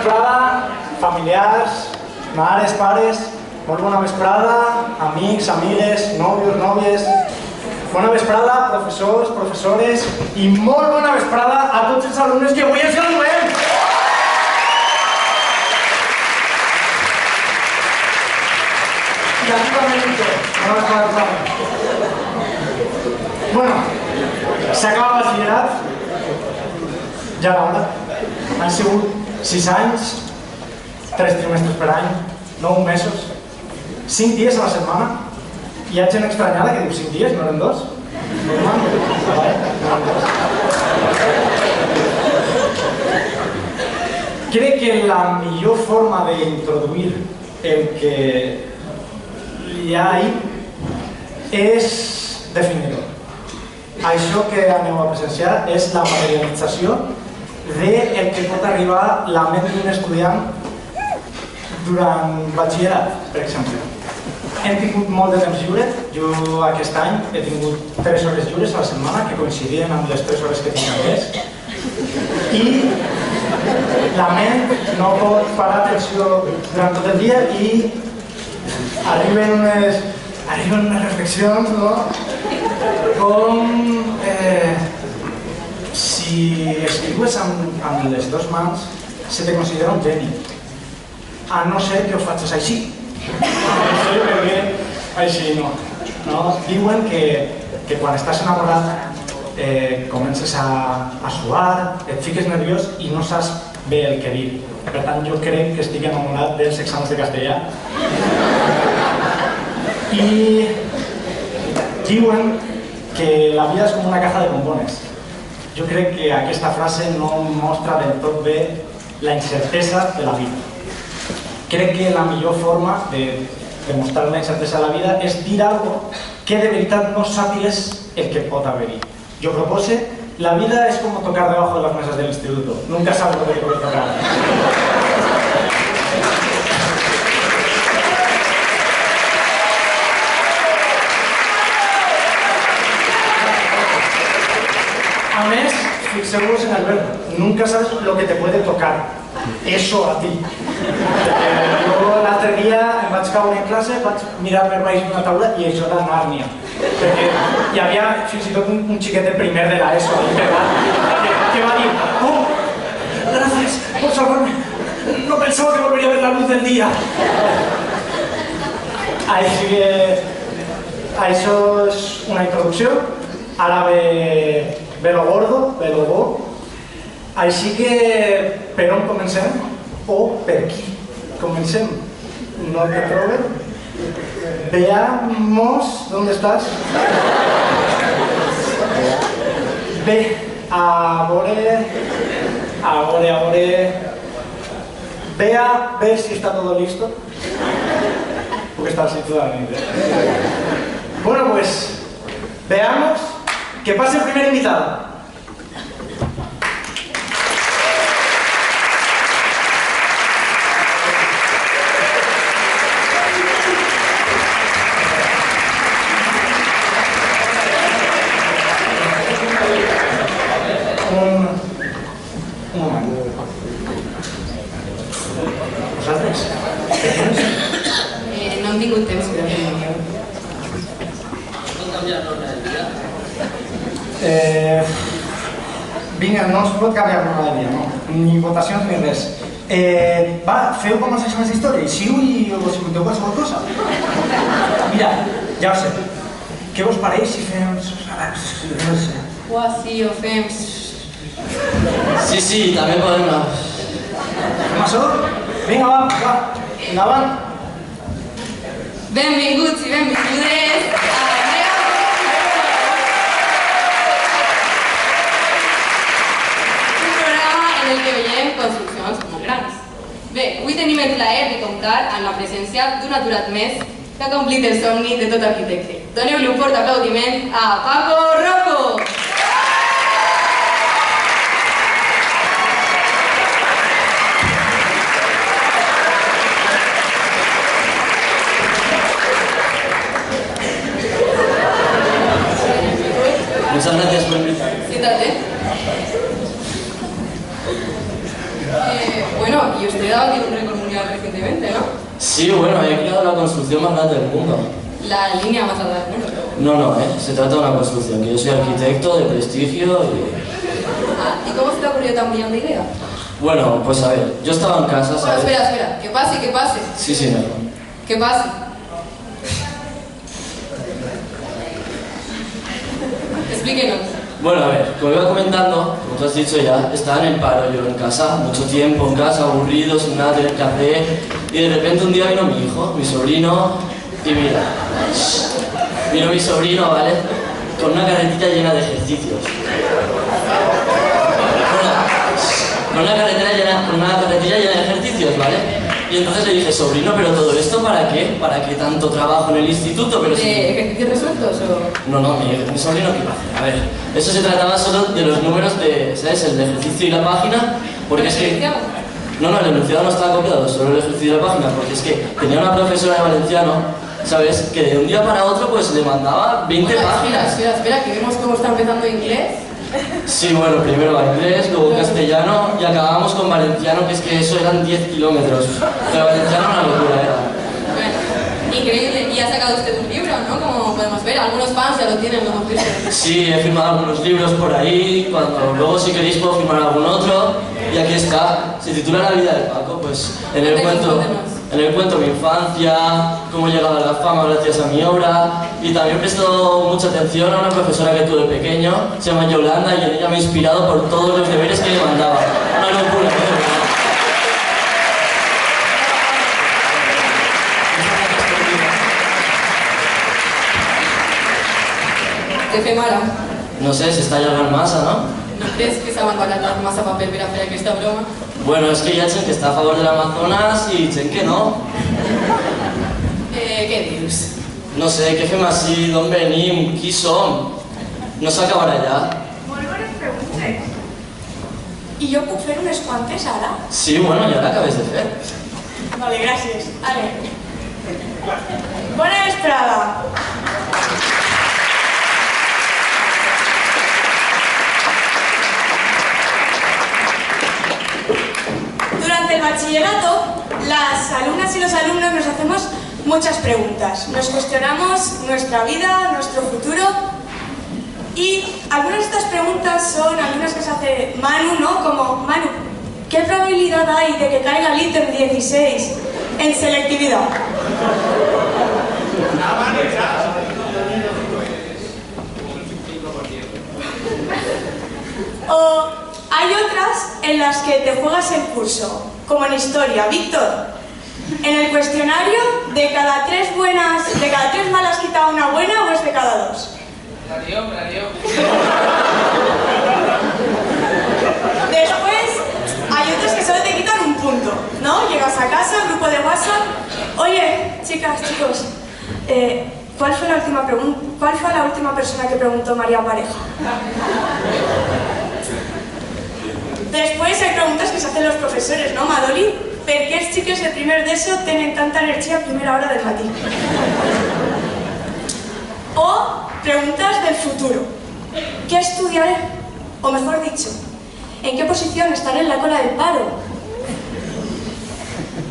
vesprada, familiars, mares, pares, molt bona vesprada, amics, amigues, nòvios, nòvies. Bona vesprada, professors, professores, i molt bona vesprada a tots els alumnes que avui ens graduem! I aquí també bona vesprada. Bueno, s'acaba el batxillerat, ja l'hora. Han sigut 6 anys, 3 trimestres per any, 9 mesos, 5 dies a la setmana. Hi ha gent estranyada que diu 5 dies, no eren 2? Normal? No eren 2. Crec que la millor forma d'introduir el que hi ha ahí és definir-ho. Això que aneu a presenciar és la materialització del que pot arribar la ment d'un estudiant durant batxillerat, per exemple. Hem tingut molt de temps lliure. Jo aquest any he tingut 3 hores lliures a la setmana que coincidien amb les 3 hores que tinc al mes. I la ment no pot parar atenció durant tot el dia i arriben unes reflexions, no? Com si escriues amb les 2 mans se te considera un geni, a no ser que ho facis així. Així no. Diuen que quan estàs enamorat comences a suar, et fiques nerviós i no saps bé el que dir. Per tant, jo crec que estic enamorat dels exàmens de castellà. I diuen que la vida és com una caja de bombones. Jo crec que aquesta frase no mostra del tot bé la incertesa de la vida. Crec que la millor forma de demostrar la incertesa de la vida és dir alguna cosa que de veritat no sàpigues el que pot haver-hi. Jo propose, la vida es como tocar debajo de las mesas del instituto. Nunca sabes lo que te puede tocar. A més, fixeu-vos en el verbo. Nunca sabes lo que te puede tocar. Eso a ti. Jo l'altre dia em vaig caure en classe, vaig mirar per baix d'una taula i això era Nàrnia. Perquè hi havia fins i tot un xiquet de primer de l'ESO que va dir: "Oh, gracias por salvarme. No pensaba que volvería a ver la luz del día." Així que això és una introducció. Ara ve lo gordo, ve lo bo. Així que per on comencem? O per qui comencem? No te troben? Veamos, ¿dónde estás? Ve, a veure. Ve si está todo listo. Porque está así totalmente. Bueno, pues, veamos. Que pase el primer invitado. Un moment. Vosaltres? No hem tingut temps per fer-ho. No canviar l'ordre del dia? Vinga, no es pot canviar l'ordre del dia, no. Ni votacions ni res. Va, feu com els exàmens d'història, eixiu i us pregunteu qualsevol cosa. Mira, ja ho sé. Què vos pareix si fem... no sé. Uah, sí, ho fem. Sí, també podem anar. Fem això? Vinga, va, endavant. Benvinguts i benvingudes a un programa en el que veiem construccions molt grans. Bé, avui tenim el plaer de comptar amb la presència d'un aturat més que ha complit el somni de tot arquitecte. Doneu-li un fort aplaudiment a Paco Rocco! Muchas gracias por invitarme. Siéntate. Bueno, y usted ha batido un récord mundial recientemente, ¿no? Sí, bueno, he creado la construcción más grande del mundo. La línea más alta del mundo. No, se trata de una construcción, que yo soy arquitecto de prestigio y... Ah, ¿y cómo se te ha ocurrido tan brillante idea? Bueno, pues a ver, yo estaba en casa, Bueno, ¿sabes? espera, que pase, que pase. Sí, señor. Que pase. Explíquenos. Bueno, a ver, como iba comentando, como tú has dicho ya, estaba en el paro yo en casa, mucho tiempo en casa, aburrido, sin nada tener que hacer, y de repente un día vino mi hijo, mi sobrino, y mira, vino mi sobrino, ¿vale? Con una carretilla llena de ejercicios. Con una carretilla llena de ejercicios, ¿vale? Y entonces le dije, sobrino, ¿pero todo esto para qué? ¿Para qué tanto trabajo en el instituto? Pero si... ¿Ejercicios resueltos o...? No, mi sobrino, ¿qué iba a hacer? A ver, eso se trataba solo de los números de, ¿sabes? El ejercicio y la página, porque es que... No, el enunciado no estaba copiado, solo el ejercicio y la página, porque es que tenía una profesora de valenciano, ¿sabes? Que de un día para otro, pues le mandaba 20 páginas. Espera, que vemos cómo está empezando inglés. Sí, bueno, primero va inglés, luego castellano y acabamos con valenciano, que es que eso eran 10 kilómetros. Pero valenciano una locura era. Bueno, increíble. Y ha sacado usted un libro, ¿no? Como podemos ver, algunos fans ya lo tienen, lo hemos visto. Sí, he firmado algunos libros por ahí, luego si queréis puedo firmar algún otro. Y aquí está, se titula La vida de Paco, pues en el cuento mi infancia, cómo he llegado a la fama gracias a mi obra, y también presto mucha atención a una profesora que tuve pequeño, se llama Yolanda, y en ella me he inspirado por todos los deberes que le mandaba. Una locura, ¿eh? ¿Qué fe mala? No sé, se está llegando masa, ¿no? ¿No crees que se va a baratar más a papel per a fer aquesta broma? Bueno, es que ya Chen que está a favor del Amazonas y Chen que no. Què dius? No sé, què fem així, d'on venim, qui som? No s'acabarà allà? Molt bones preguntes. I jo puc fer unes quantes ara? Sí, bueno, ja l'acabes de fer. Vale, gràcies. Ale. Bona vesprada. Durante el bachillerato, las alumnas y los alumnos nos hacemos muchas preguntas. Nos cuestionamos nuestra vida, nuestro futuro, y algunas de estas preguntas son algunas que se hace Manu, ¿no? Como, Manu, ¿qué probabilidad hay de que caiga el ítem 16 en selectividad? O hay otras en las que te juegas el curso, como en historia. Víctor, en el cuestionario, ¿de cada tres malas quita una buena o es de cada dos? Me la dio. Después, hay otras que solo te quitan un punto, ¿no? Llegas a casa, grupo de WhatsApp. Oye, chicas, chicos, ¿cuál fue la última persona que preguntó María Pareja? Després hay preguntes que s'hacen los profesores, no, Madoli? Per què els xiques de primer d'ESO tenen tanta energia a primera hora del matí? O preguntas del futuro. ¿Qué estudiaré? O mejor dicho, ¿en qué posición estaré en la cola del paro?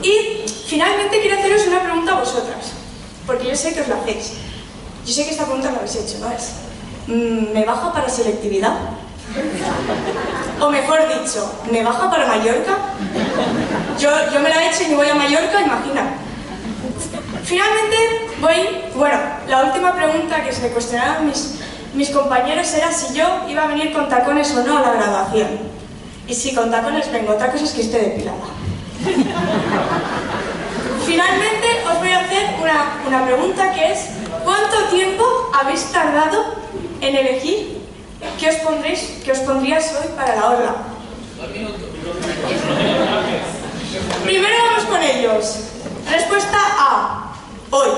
Y finalmente quiero haceros una pregunta a vosotras, porque yo sé que os la hacéis. Yo sé que esta pregunta la habéis hecho, ¿no es? ¿Me baja para selectividad? O mejor dicho, ¿me baja para Mallorca? Yo me la he hecho y me voy a Mallorca, imagina. Finalmente la última pregunta que se cuestionaron mis compañeros era si yo iba a venir con tacones o no a la graduación. Y si con tacones vengo, otra cosa es que esté depilada. Finalmente os voy a hacer una pregunta que es: ¿cuánto tiempo habéis tardado en elegir qué os pondríais hoy para la orla? 2 minutos. Primero vamos con ellos. Respuesta A. Hoy.